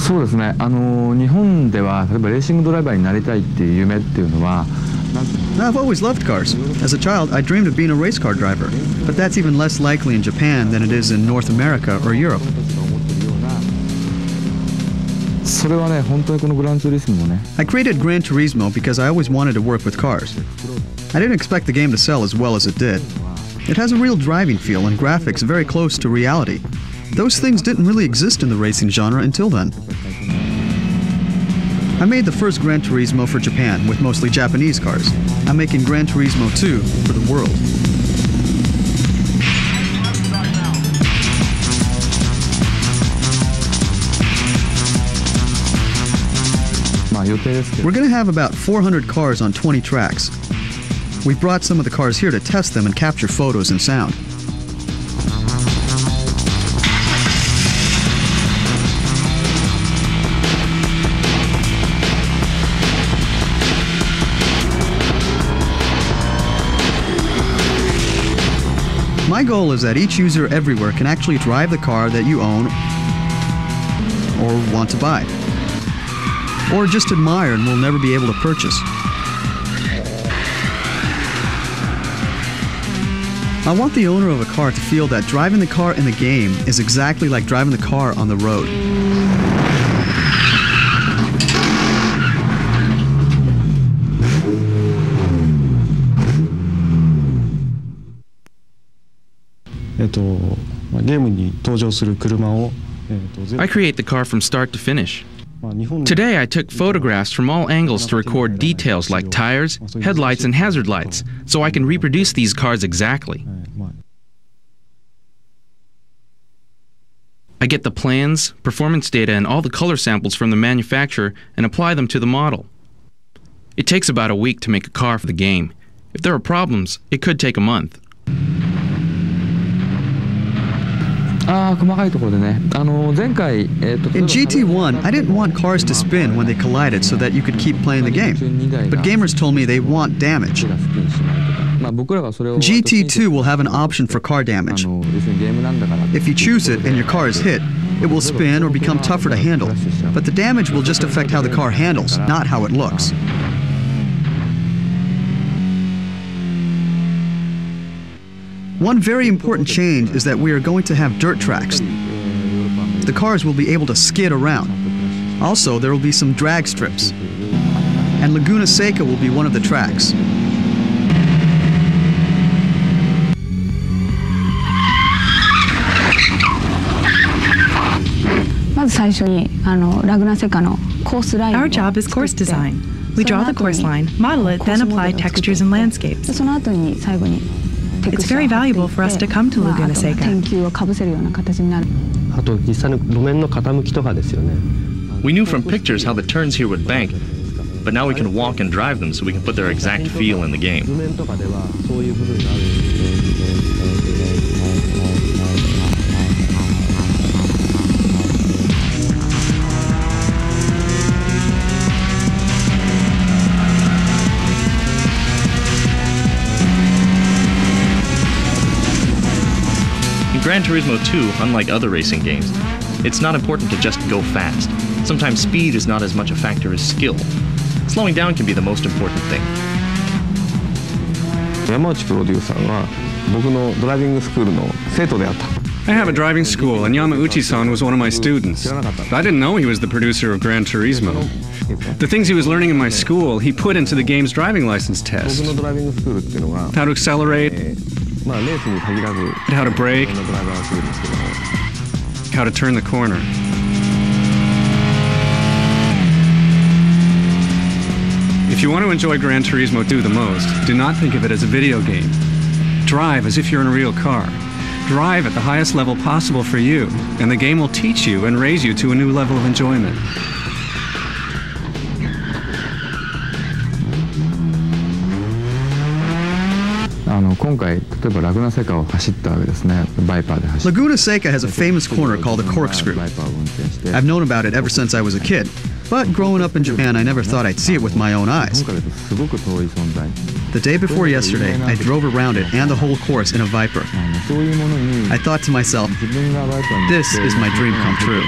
そうですね。日本では例えばレーシングドライバーになりたいっていう夢っていうのは。I've always loved cars. As a child, I dreamed of being a race car driver, but that's even less likely in Japan than it is in North America or Europe. それはね、本当にこのグランツーリスモもね。I created Gran Turismo because I always wanted to work with cars. I didn't expect the game to sell as well as it did. It has a real driving feel and graphics very close to reality. Those things didn't really exist in the racing genre until then. I made the first Gran Turismo for Japan with mostly Japanese cars. I'm making Gran Turismo 2 for the world. We're going to have about 400 cars on 20 tracks. We brought some of the cars here to test them and capture photos and sound. My goal is that each user everywhere can actually drive the car that you own or want to buy, or just admire and will never be able to purchase. I want the owner of a car to feel that driving the car in the game is exactly like driving the car on the road. I create the car from start to finish. Today I took photographs from all angles to record details like tires, headlights, and hazard lights, so I can reproduce these cars exactly. I get the plans, performance data, and all the color samples from the manufacturer and apply them to the model. It takes about a week to make a car for the game. If there are problems, it could take a month. In GT1, I didn't want cars to spin when they collided so that you could keep playing the game. But gamers told me they want damage. GT2 will have an option for car damage. If you choose it and your car is hit, it will spin or become tougher to handle. But the damage will just affect how the car handles, not how it looks. One very important change is that we are going to have dirt tracks. The cars will be able to skid around. Also, there will be some drag strips. And Laguna Seca will be one of the tracks. Our job is course design. We draw the course line, model it, then apply textures and landscapes. It's very valuable for us to come to Laguna Seca. We knew from pictures how the turns here would bank, but now we can walk and drive them so we can put their exact feel in the game. In Gran Turismo 2, unlike other racing games, it's not important to just go fast. Sometimes speed is not as much a factor as skill. Slowing down can be the most important thing. I have a driving school, and Yamauchi-san was one of my students. But I didn't know he was the producer of Gran Turismo. The things he was learning in my school, he put into the game's driving license test. How to accelerate, how to brake, how to turn the corner. If you want to enjoy Gran Turismo 2 the most, do not think of it as a video game. Drive as if you're in a real car. Drive at the highest level possible for you, and the game will teach you and raise you to a new level of enjoyment. Laguna Seca has a famous corner called the Corkscrew. I've known about it ever since I was a kid, but growing up in Japan, I never thought I'd see it with my own eyes. The day before yesterday, I drove around it and the whole course in a Viper. I thought to myself, this is my dream come true.